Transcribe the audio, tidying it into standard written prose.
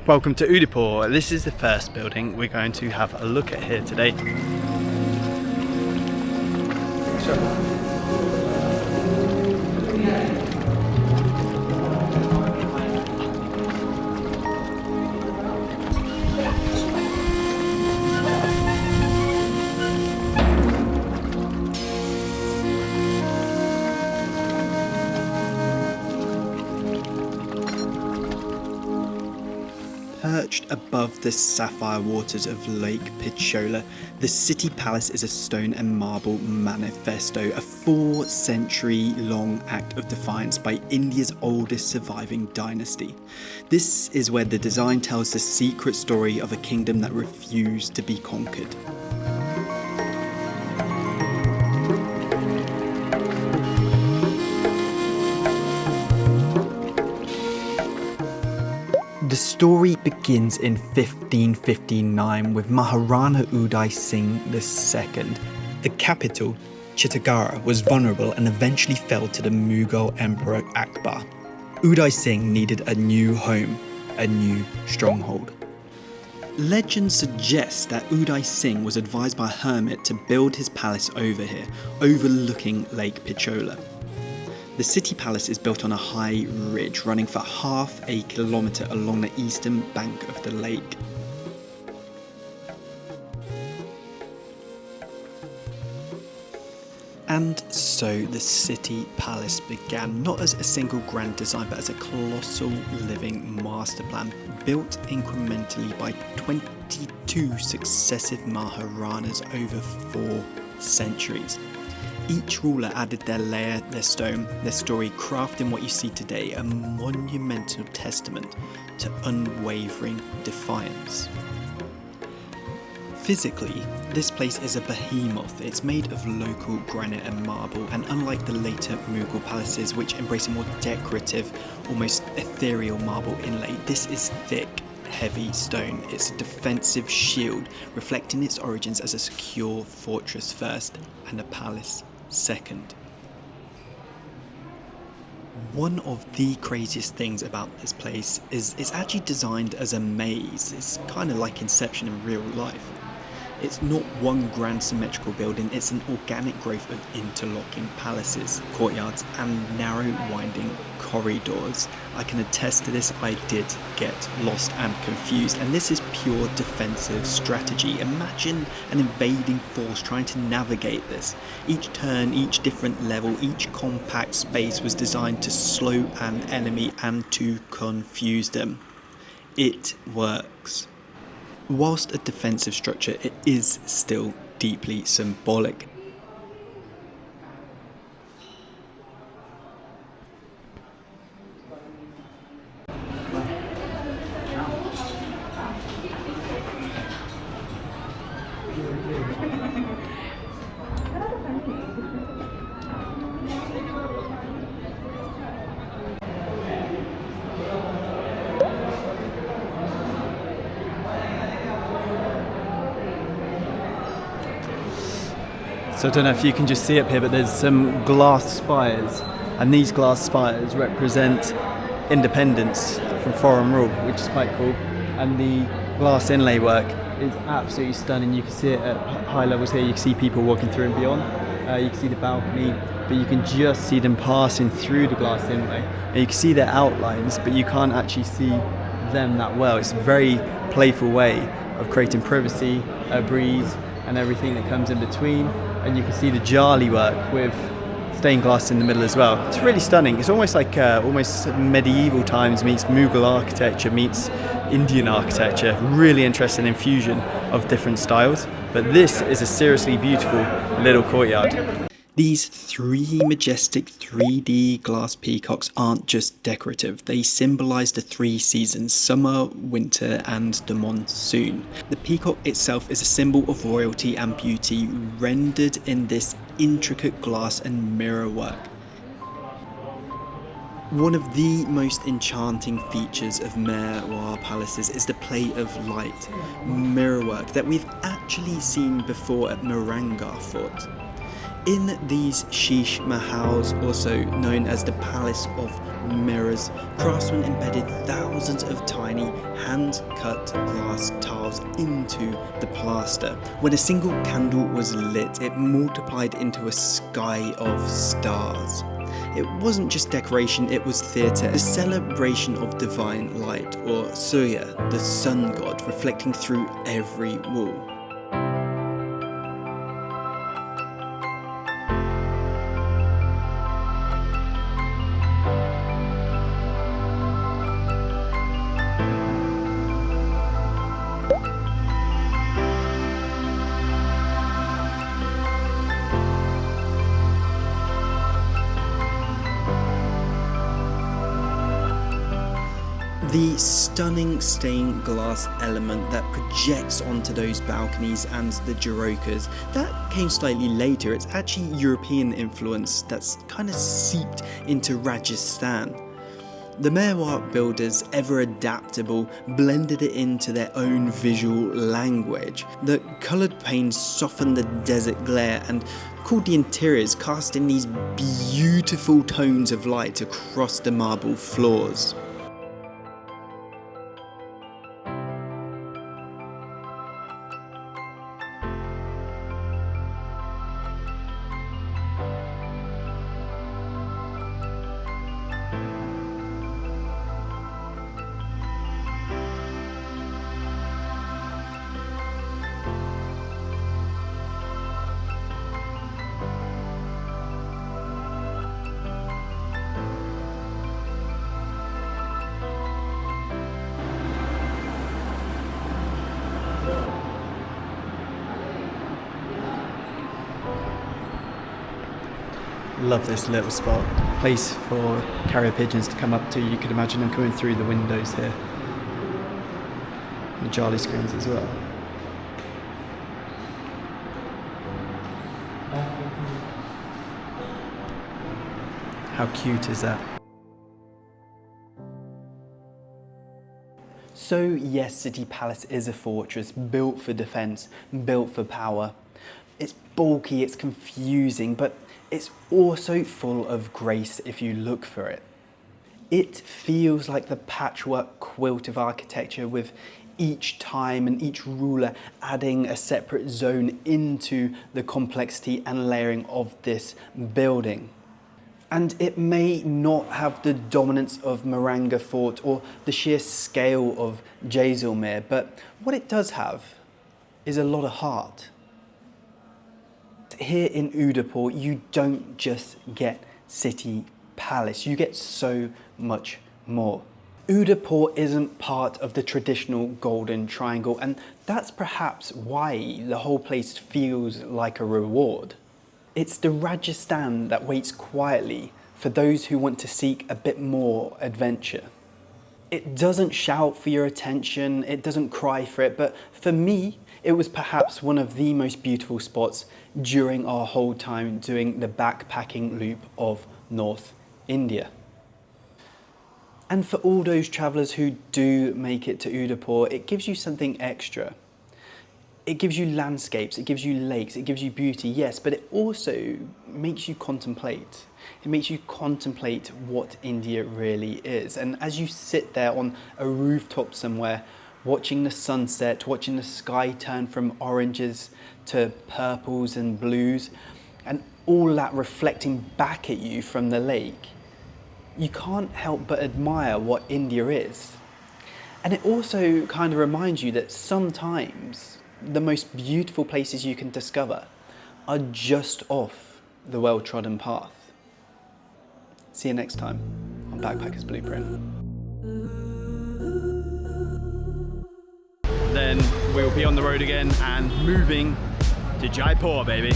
Welcome to Udaipur. This is the first building we're going to have a look at here today. Perched above the sapphire waters of Lake Pichola, the City Palace is a stone and marble manifesto, a 4-century-long act of defiance by India's oldest surviving dynasty. This is where the design tells the secret story of a kingdom that refused to be conquered. The story begins in 1559 with Maharana Uday Singh II. The capital, Chittagong, was vulnerable and eventually fell to the Mughal Emperor Akbar. Uday Singh needed a new home, a new stronghold. Legend suggests that Uday Singh was advised by a hermit to build his palace over here, overlooking Lake Pichola. The City Palace is built on a high ridge running for half a kilometre along the eastern bank of the lake. And so the City Palace began, not as a single grand design, but as a colossal living master plan, built incrementally by 22 successive Maharanas over 4 centuries. Each ruler added their layer, their stone, their story, crafting what you see today, a monumental testament to unwavering defiance. Physically, this place is a behemoth. It's made of local granite and marble, and unlike the later Mughal palaces, which embrace a more decorative, almost ethereal marble inlay, this is thick, heavy stone. It's a defensive shield, reflecting its origins as a secure fortress first and a palace second. One of the craziest things about this place is it's actually designed as a maze. It's kind of like Inception in real life. It's not one grand symmetrical building, it's an organic growth of interlocking palaces, courtyards and narrow winding corridors. I can attest to this, I did get lost and confused, and this is pure defensive strategy. Imagine an invading force trying to navigate this. Each turn, each different level, each compact space was designed to slow an enemy and to confuse them. It works. Whilst a defensive structure, it is still deeply symbolic. So I don't know if you can just see up here, but there's some glass spires, and these glass spires represent independence from foreign rule, which is quite cool. And the glass inlay work is absolutely stunning. You can see it at high levels here. You can see people walking through and beyond. You can see the balcony, but you can just see them passing through the glass inlay. And you can see their outlines, but you can't actually see them that well. It's a very playful way of creating privacy, a breeze, and everything that comes in between. And you can see the jali work with stained glass in the middle as well. It's really stunning. It's almost like almost medieval times meets Mughal architecture meets Indian architecture. Really interesting infusion of different styles. But this is a seriously beautiful little courtyard. These 3 majestic 3D glass peacocks aren't just decorative, they symbolise the 3 seasons, summer, winter and the monsoon. The peacock itself is a symbol of royalty and beauty, rendered in this intricate glass and mirror work. One of the most enchanting features of Mewar palaces is the play of light, mirror work that we've actually seen before at Mehrangarh Fort. In these sheesh mahals, also known as the Palace of Mirrors, craftsmen embedded thousands of tiny hand-cut glass tiles into the plaster. When a single candle was lit, it multiplied into a sky of stars. It wasn't just decoration, it was theatre, the celebration of divine light, or Surya, the sun god, reflecting through every wall. The stunning stained glass element that projects onto those balconies and the Jarokas, that came slightly later. It's actually European influence that's kind of seeped into Rajasthan. The Mewar builders, ever adaptable, blended it into their own visual language. The coloured panes softened the desert glare and called the interiors, casting these beautiful tones of light across the marble floors. Love this little spot. Place for carrier pigeons to come up to. You could imagine them coming through the windows here. The Charlie screens as well. How cute is that? So yes, City Palace is a fortress built for defence, built for power. It's bulky, it's confusing, but it's also full of grace if you look for it. It feels like the patchwork quilt of architecture, with each time and each ruler adding a separate zone into the complexity and layering of this building. And it may not have the dominance of Maranga Fort or the sheer scale of Jaisalmer, but what it does have is a lot of heart. Here in Udaipur, you don't just get City Palace, you get so much more. Udaipur isn't part of the traditional Golden Triangle, and that's perhaps why the whole place feels like a reward. It's the Rajasthan that waits quietly for those who want to seek a bit more adventure. It doesn't shout for your attention, it doesn't cry for it, but for me, it was perhaps one of the most beautiful spots during our whole time doing the backpacking loop of North India. And for all those travellers who do make it to Udaipur, it gives you something extra. It gives you landscapes, it gives you lakes, it gives you beauty, yes, but it also makes you contemplate. It makes you contemplate what India really is. And as you sit there on a rooftop somewhere, watching the sunset, watching the sky turn from oranges to purples and blues, and all that reflecting back at you from the lake, you can't help but admire what India is. And it also kind of reminds you that sometimes the most beautiful places you can discover are just off the well-trodden path. See you next time on Backpacker's Blueprint. Then we'll be on the road again and moving to Jaipur, baby.